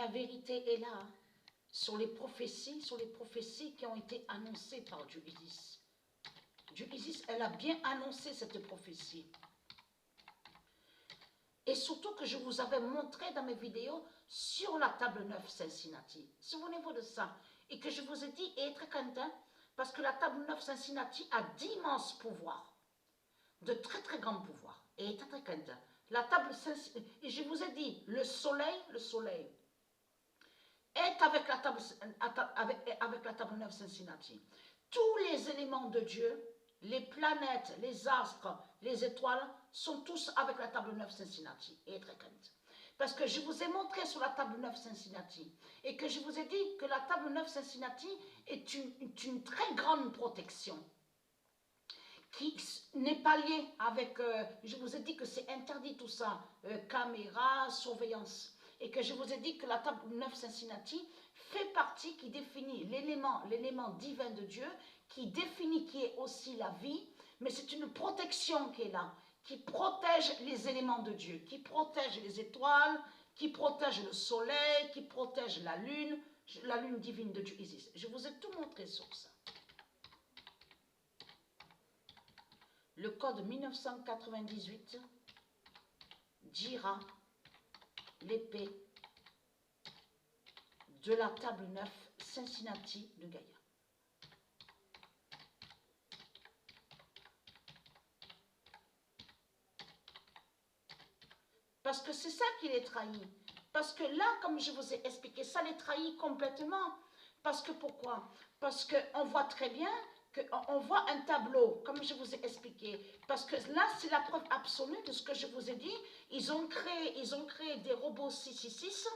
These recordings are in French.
la vérité est là, sur les prophéties qui ont été annoncées par Dieu Isis. Dieu Isis, elle a bien annoncé cette prophétie. Et surtout que je vous avais montré dans mes vidéos sur la table 9 Cincinnati. Souvenez-vous de ça. Et que je vous ai dit, et très content, parce que la table 9 Cincinnati a d'immenses pouvoirs. De très très grands pouvoirs. Et très très content. La table, et je vous ai dit, le soleil est avec la table 9 Cincinnati. Tous les éléments de Dieu, les planètes, les astres, les étoiles, sont tous avec la table 9 Cincinnati. Et très content. Parce que je vous ai montré sur la table 9 Cincinnati et que je vous ai dit que la table 9 Cincinnati est une très grande protection qui n'est pas liée avec, je vous ai dit que c'est interdit tout ça, caméra, surveillance. Et que je vous ai dit que la table 9 Cincinnati fait partie, qui définit l'élément divin de Dieu, qui définit qui est aussi la vie, mais c'est une protection qui est là, qui protège les éléments de Dieu, qui protège les étoiles, qui protège le soleil, qui protège la lune divine de Dieu Isis. Je vous ai tout montré sur ça. Le code 1998 dira l'épée de la table 9 Cincinnati de Gaïa. Parce que c'est ça qui les trahit. Parce que là, comme je vous ai expliqué, ça les trahit complètement. Parce que pourquoi? Parce qu'on voit très bien qu'on voit un tableau, comme je vous ai expliqué. Parce que là, c'est la preuve absolue de ce que je vous ai dit. Ils ont créé des robots 666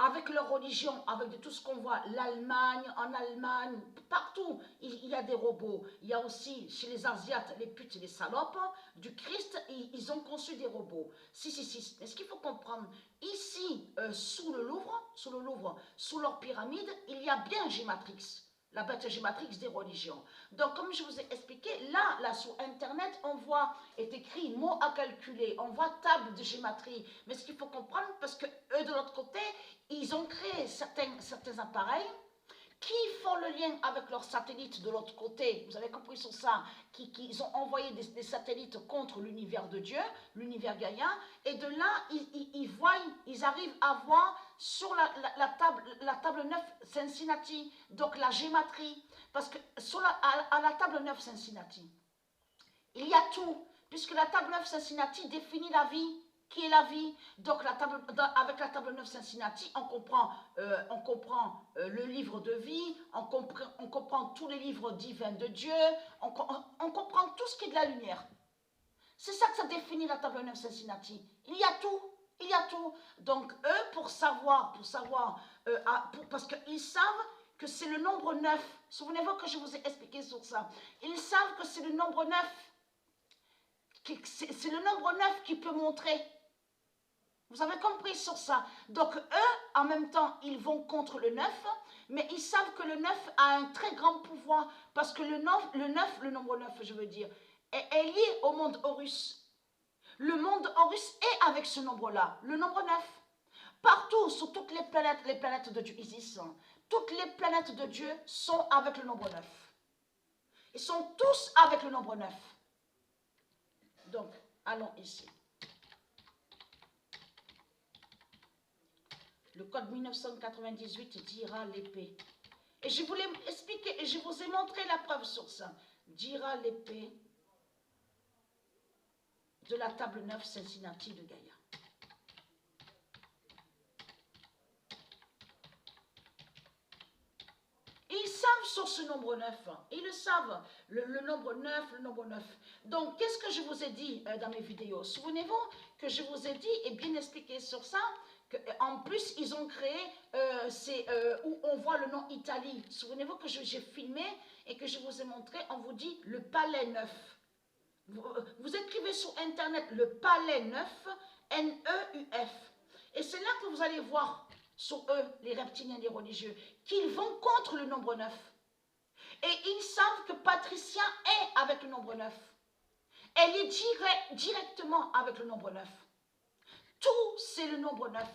avec leur religion, avec de tout ce qu'on voit, en Allemagne, partout, il y a des robots. Il y a aussi, chez les Asiates, les putes et les salopes, du Christ, ils ont conçu des robots. Si. Mais ce qu'il faut comprendre, ici, sous le Louvre, sous leur pyramide, il y a bien Gématrix. La bête Gématrix des religions. Donc, comme je vous ai expliqué, là sur Internet, on voit, est écrit mot à calculer, on voit table de gématrie. Mais ce qu'il faut comprendre, parce que eux, de l'autre côté, ils ont créé certains appareils qui font le lien avec leurs satellites de l'autre côté. Vous avez compris sur ça, qu'ils ont envoyé des satellites contre l'univers de Dieu, l'univers Gaïa, et de là, ils arrivent à voir sur la table 9 Cincinnati, donc la gématrie, parce que à la table 9 Cincinnati, il y a tout, puisque la table 9 Cincinnati définit la vie. Qui est la vie? Donc avec la table 9 Cincinnati, on comprend le livre de vie, on comprend tous les livres divins de Dieu, on comprend tout ce qui est de la lumière. C'est ça que ça définit la table 9 Cincinnati. Il y a tout. Donc eux, pour savoir, parce qu'ils savent que c'est le nombre 9. Souvenez-vous que je vous ai expliqué sur ça. Ils savent que c'est le nombre 9. C'est le nombre 9 qui peut montrer. Vous avez compris sur ça. Donc eux, en même temps, ils vont contre le 9, mais ils savent que le 9 a un très grand pouvoir, parce que le nombre 9, je veux dire, est lié au monde Horus. Le monde Horus est avec ce nombre-là, le nombre 9. Partout, sur toutes les planètes de Dieu Isis, toutes les planètes de Dieu sont avec le nombre 9. Ils sont tous avec le nombre 9. Donc, allons ici. Le code 1998 dira l'épée. Et je voulais expliquer, et je vous ai montré la preuve sur ça. Dira l'épée de la table 9 Cincinnati de Gaïa. Ils savent sur ce nombre 9. Ils le savent. Le nombre 9, le nombre 9. Donc, qu'est-ce que je vous ai dit dans mes vidéos? Souvenez-vous que je vous ai dit et bien expliqué sur ça. En plus, ils ont créé, où on voit le nom Italie. Souvenez-vous que j'ai filmé et que je vous ai montré, on vous dit le palais 9. Vous écrivez sur Internet le palais 9, N-E-U-F. Et c'est là que vous allez voir sur eux, les reptiliens, les religieux, qu'ils vont contre le nombre 9. Et ils savent que Patricia est avec le nombre 9. Elle est directement avec le nombre 9. Tout, c'est le nombre 9.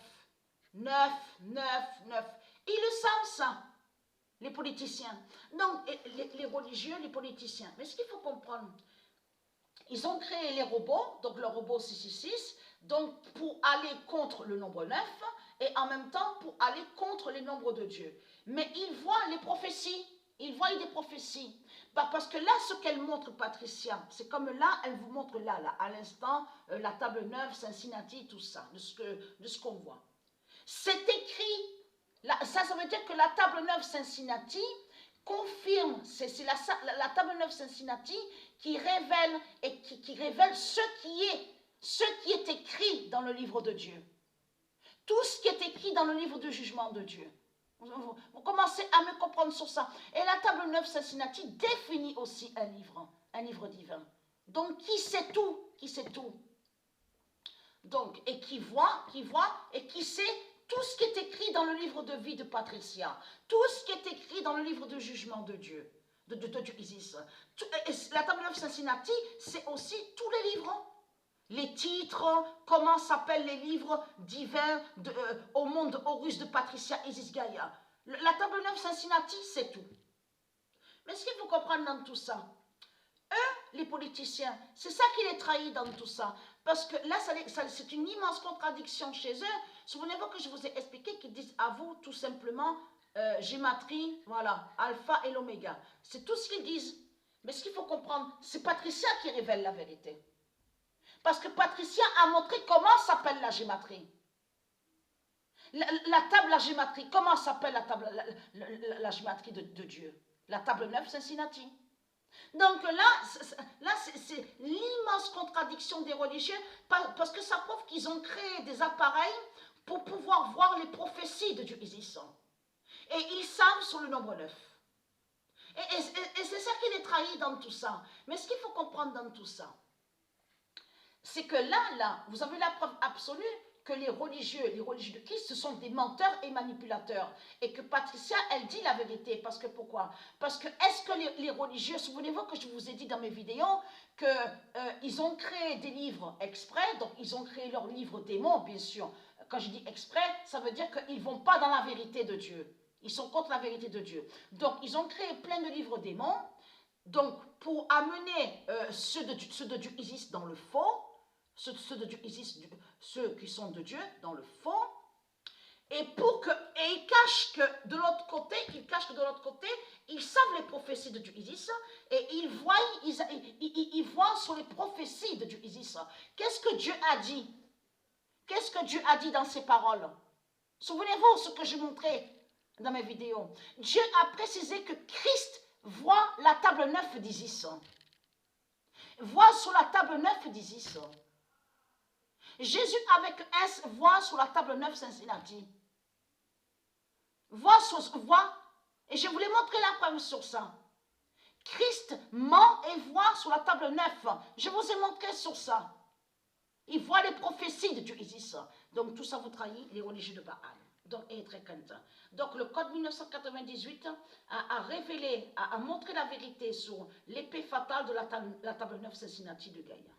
9, 9, 9. Ils le savent ça, les politiciens. Donc, les religieux, les politiciens. Mais ce qu'il faut comprendre, ils ont créé les robots, donc le robot 666, donc pour aller contre le nombre 9 et en même temps pour aller contre les nombres de Dieu. Mais ils voient les prophéties, ils voient des prophéties. Bah, parce que là, ce qu'elle montre, Patricia, c'est comme là, elle vous montre là à l'instant, la table 9, Cincinnati, tout ça, de ce qu'on voit. C'est écrit, là, ça veut dire que la table 9, Cincinnati, confirme, c'est la table 9 Cincinnati qui révèle et qui révèle ce qui est écrit dans le livre de Dieu. Tout ce qui est écrit dans le livre de jugement de Dieu. Vous commencez à me comprendre sur ça. Et la table 9 Cincinnati définit aussi un livre divin. Donc, qui sait tout? Qui sait tout? Donc, et qui voit, et qui sait tout ce qui est écrit dans le livre de vie de Patricia, tout ce qui est écrit dans le livre de jugement de Dieu, de Dieu Isis. La table 9 Cincinnati, c'est aussi tous les livres. Les titres, comment s'appellent les livres divins au monde Horus de Patricia Isis Gaïa. La table 9 Cincinnati, c'est tout. Mais ce qu'il faut comprendre dans tout ça, eux, les politiciens, c'est ça qui les trahit dans tout ça. Parce que là, c'est une immense contradiction chez eux. Souvenez-vous que je vous ai expliqué qu'ils disent à vous tout simplement gématrie, voilà, alpha et l'oméga. C'est tout ce qu'ils disent. Mais ce qu'il faut comprendre, c'est Patricia qui révèle la vérité. Parce que Patricia a montré comment s'appelle la gématrie. La table, la gématrie, comment s'appelle la gématrie de Dieu? La table 9, Cincinnati. Donc là c'est l'immense contradiction des religieux, parce que ça prouve qu'ils ont créé des appareils pour pouvoir voir les prophéties de Dieu Isis. Et ils savent sur le nombre 9. Et c'est ça qui les trahit dans tout ça. Mais ce qu'il faut comprendre dans tout ça, c'est que là, vous avez la preuve absolue que les religieux de Christ, ce sont des menteurs et manipulateurs. Et que Patricia, elle dit la vérité. Parce que pourquoi? Parce que est-ce que les religieux, souvenez-vous que je vous ai dit dans mes vidéos, qu'ils ont créé des livres exprès, donc ils ont créé leurs livres démons, bien sûr. Quand je dis exprès, ça veut dire qu'ils ne vont pas dans la vérité de Dieu. Ils sont contre la vérité de Dieu. Donc, ils ont créé plein de livres démons, donc pour amener ceux de Dieu Isis dans le faux, ceux de Dieu Isis, ceux qui sont de Dieu dans le fond, et ils cachent que de l'autre côté, ils savent les prophéties de Dieu Isis, et ils voient sur les prophéties de Dieu Isis. Qu'est-ce que Dieu a dit? Qu'est-ce que Dieu a dit dans ses paroles? Souvenez-vous ce que je montrais dans mes vidéos. Dieu a précisé que Christ voit la table 9 d'Isis. Voit sur la table 9 d'Isis. Jésus avec S voit sur la table 9 Cincinnati. Voit, et je voulais montrer la preuve sur ça. Christ ment et voit sur la table 9. Je vous ai montré sur ça. Il voit les prophéties de Dieu Isis. Donc tout ça vous trahit les religieux de Baal. Donc, et très content. Donc le code 1998 a révélé, a montré la vérité sur l'épée fatale de la table 9 Cincinnati de Gaïa.